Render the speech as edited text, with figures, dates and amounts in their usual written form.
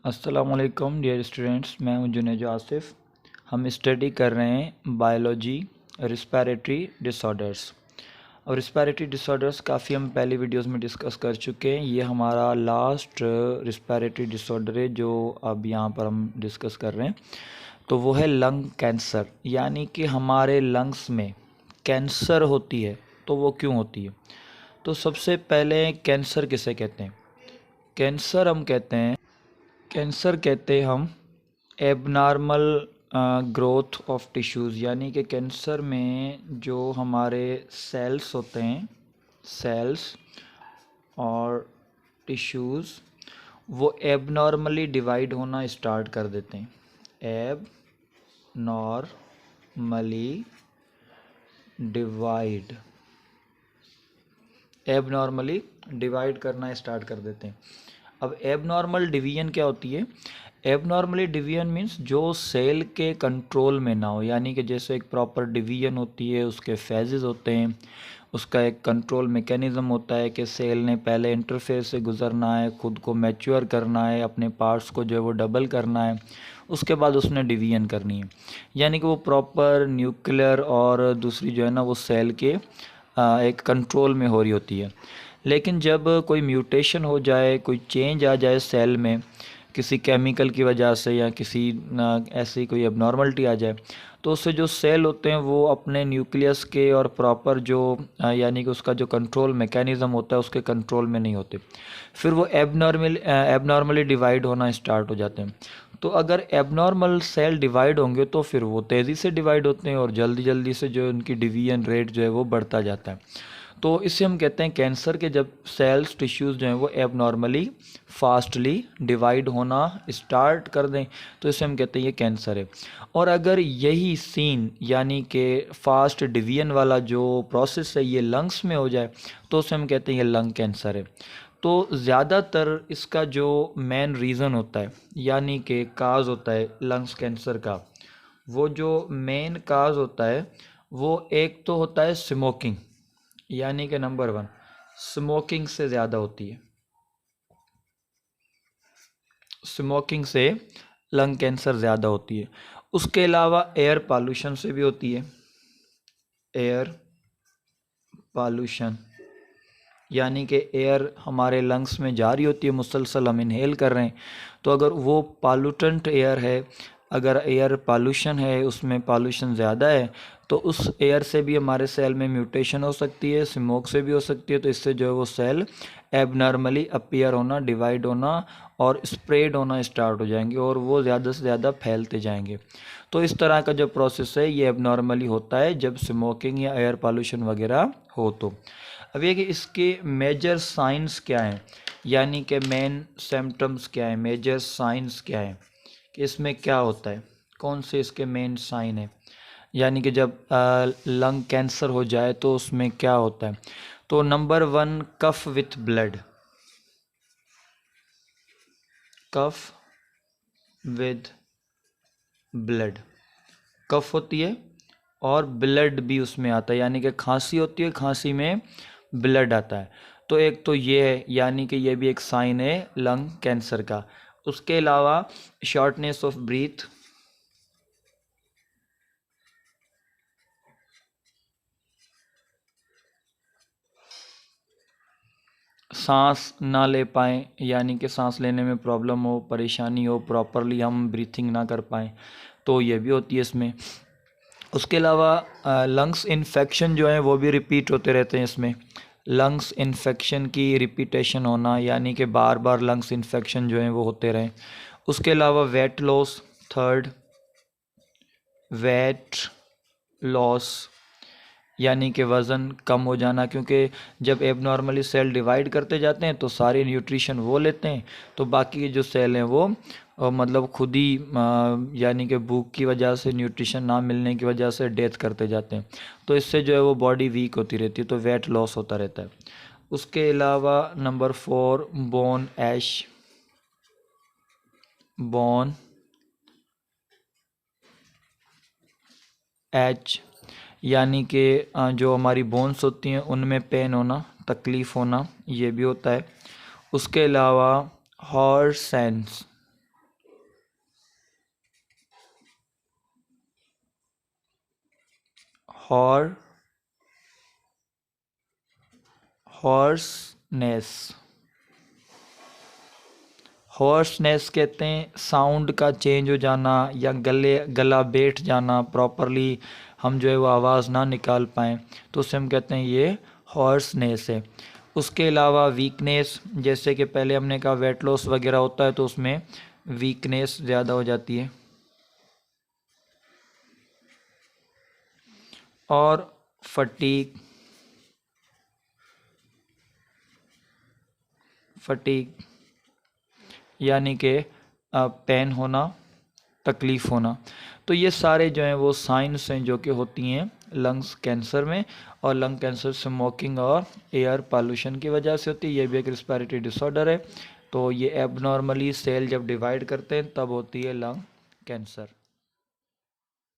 अस्सलामुअलैकुम dear students, मैं हूं जुनेज आसिफ। हम स्टडी कर रहे हैं बायोलॉजी रिस्पायरेटरी डिसऑर्डर्स। और रिस्पायरेटरी डिसऑर्डर्स काफ़ी हम पहली वीडियोस में डिस्कस कर चुके हैं। ये हमारा लास्ट रिस्पायरेटरी डिसऑर्डर है जो अब यहाँ पर हम डिस्कस कर रहे हैं। तो वो है लंग कैंसर, यानी कि हमारे लंग्स में कैंसर होती है। तो वो क्यों होती है? तो सबसे पहले कैंसर किसे कहते हैं? कैंसर कहते हैं हम एबनॉर्मल ग्रोथ ऑफ टिश्यूज़, यानी कि कैंसर में जो हमारे सेल्स होते हैं, सेल्स और टिश्यूज़, वो एबनॉर्मली डिवाइड होना स्टार्ट कर देते हैं। एबनॉर्मली डिवाइड करना स्टार्ट कर देते हैं। अब एबनॉर्मल डिवीजन क्या होती है? एबनॉर्मली डिवीजन मीन्स जो सेल के कंट्रोल में ना हो, यानी कि जैसे एक प्रॉपर डिवीजन होती है, उसके फेजेस होते हैं, उसका एक कंट्रोल मैकेनिज्म होता है कि सेल ने पहले इंटरफेस से गुजरना है, खुद को मैच्योर करना है, अपने पार्ट्स को जो है वो डबल करना है, उसके बाद उसने डिवीजन करनी है। यानी कि वो प्रॉपर न्यूक्लियर और दूसरी जो है ना वो सेल के एक कंट्रोल में हो रही होती है। लेकिन जब कोई म्यूटेशन हो जाए, कोई चेंज आ जाए सेल में किसी केमिकल की वजह से या किसी ऐसी कोई एबनॉर्मलिटी आ जाए, तो उससे जो सेल होते हैं वो अपने न्यूक्लियस के और प्रॉपर जो यानी कि उसका जो कंट्रोल मैकेनिज़्म होता है उसके कंट्रोल में नहीं होते। फिर वो एबनॉर्मली डिवाइड होना स्टार्ट हो जाते हैं। तो अगर एबनॉर्मल सेल डिवाइड होंगे तो फिर वो तेज़ी से डिवाइड होते हैं और जल्दी जल्दी से जो उनकी डिवीजन रेट जो है वो बढ़ता जाता है। तो इससे हम कहते हैं कैंसर के जब सेल्स टिश्यूज़ जो हैं वो एबनॉर्मली फास्टली डिवाइड होना स्टार्ट कर दें तो इसे हम कहते हैं ये कैंसर है। और अगर यही सीन यानी कि फास्ट डिवीजन वाला जो प्रोसेस है ये लंग्स में हो जाए तो उसे हम कहते हैं ये लंग कैंसर है। तो ज़्यादातर इसका जो मेन रीज़न होता है यानी कि काज होता है लंग्स कैंसर का, वो जो मेन काज होता है वो एक तो होता है स्मोकिंग, यानी कि नंबर 1 स्मोकिंग से ज़्यादा होती है। स्मोकिंग से लंग कैंसर ज़्यादा होती है। उसके अलावा एयर पॉल्यूशन से भी होती है। एयर पॉल्यूशन यानी कि एयर हमारे लंग्स में जा रही होती है, मुसलसल हम इनहेल कर रहे हैं, तो अगर वो पॉल्यूटेंट एयर है, अगर एयर पॉल्यूशन है, उसमें पॉल्यूशन ज़्यादा है, तो उस एयर से भी हमारे सेल में म्यूटेशन हो सकती है, स्मोक से भी हो सकती है। तो इससे जो है वो सेल एबनॉर्मली अपीयर होना, डिवाइड होना और स्प्रेड होना स्टार्ट हो जाएंगे और वो ज़्यादा से ज़्यादा फैलते जाएंगे। तो इस तरह का जो प्रोसेस है ये एबनॉर्मली होता है जब स्मोकिंग या एयर पॉल्यूशन वगैरह हो। तो अब ये कि इसके मेजर साइंस क्या हैं, यानी कि मेन सिम्टम्स क्या हैं, मेजर साइंस क्या हैं कि इसमें क्या होता है, कौन से इसके मेन साइन है, यानी कि जब लंग कैंसर हो जाए तो उसमें क्या होता है। तो number 1 cough with blood, cough with blood, cough होती है और ब्लड भी उसमें आता है, यानी कि खांसी होती है, खांसी में ब्लड आता है। तो एक तो ये है, यानी कि ये भी एक साइन है लंग कैंसर का। उसके अलावा शॉर्टनेस ऑफ ब्रीथ, सांस ना ले पाएँ, यानी कि सांस लेने में प्रॉब्लम हो, परेशानी हो, प्रॉपरली हम ब्रीथिंग ना कर पाएँ, तो ये भी होती है इसमें। उसके अलावा लंग्स इन्फेक्शन जो है वो भी रिपीट होते रहते हैं इसमें। लंग्स इन्फेक्शन की रिपीटेशन होना, यानी कि बार बार लंग्स इन्फेक्शन जो है वो होते रहें। उसके अलावा weight loss, third weight loss यानी कि वज़न कम हो जाना, क्योंकि जब एबनॉर्मली सेल डिवाइड करते जाते हैं तो सारे न्यूट्रिशन वो लेते हैं, तो बाकी के जो सेल हैं वो मतलब खुद ही यानी कि भूख की वजह से, न्यूट्रिशन ना मिलने की वजह से डेथ करते जाते हैं। तो इससे जो है वो बॉडी वीक होती रहती है, तो वेट लॉस होता रहता है। उसके अलावा नंबर 4 बोन ऐश, बोन एच यानी कि जो हमारी बोन्स होती हैं उनमें पेन होना, तकलीफ़ होना, ये भी होता है। उसके अलावा हॉर्स सेंस, हॉर्सनेस। हॉर्सनेस कहते हैं साउंड का चेंज हो जाना या गला बैठ जाना, प्रॉपरली हम जो है वो आवाज़ ना निकाल पाएँ, तो उसे हम कहते हैं ये हॉर्सनेस है। उसके अलावा वीकनेस, जैसे कि पहले हमने कहा वेट लॉस वगैरह होता है तो उसमें वीकनेस ज़्यादा हो जाती है। और फटीग यानी कि पेन होना, तकलीफ़ होना। तो ये सारे जो हैं वो साइंस हैं जो कि होती हैं लंग्स कैंसर में, और लंग कैंसर स्मोकिंग और एयर पॉल्यूशन की वजह से होती है। ये भी एक रिस्पिरेटरी डिसऑर्डर है। तो ये एबनॉर्मली सेल जब डिवाइड करते हैं तब होती है लंग कैंसर।